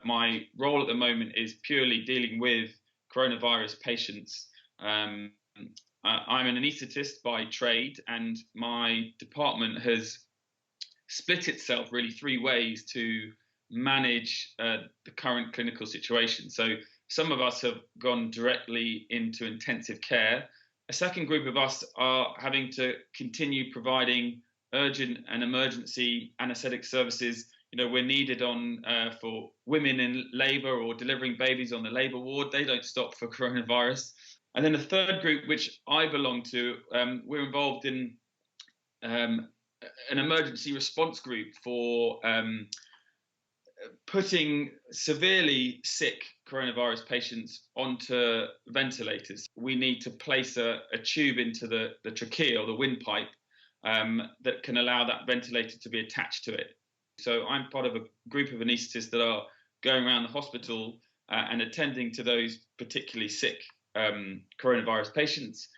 My role at the moment is purely dealing with coronavirus patients. I'm an anaesthetist by trade, and my department has split itself really three ways to manage the current clinical situation. So some of us have gone directly into intensive care. A second group of us are having to continue providing urgent and emergency anaesthetic services. We're needed on for women in labour or delivering babies on the labour ward. They don't stop for coronavirus. And then a third group, which I belong to, we're involved in an emergency response group for putting severely sick coronavirus patients onto ventilators. We need to place a tube into the trachea or the windpipe that can allow that ventilator to be attached to it. So I'm part of a group of anaesthetists that are going around the hospital and attending to those particularly sick coronavirus patients,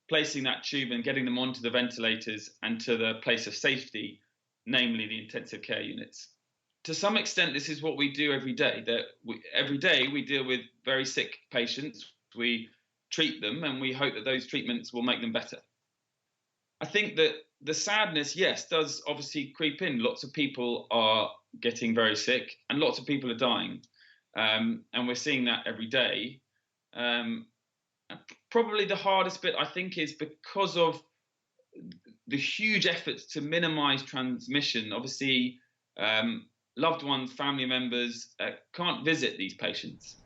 placing that tube and getting them onto the ventilators and to the place of safety, namely the intensive care units. To some extent, this is what we do every day. Every day we deal with very sick patients. We treat them and we hope that those treatments will make them better. I think that the sadness, yes, does obviously creep in. Lots of people are getting very sick and lots of people are dying. And we're seeing that every day. Probably the hardest bit, I think, is because of the huge efforts to minimize transmission. Obviously, loved ones, family members can't visit these patients.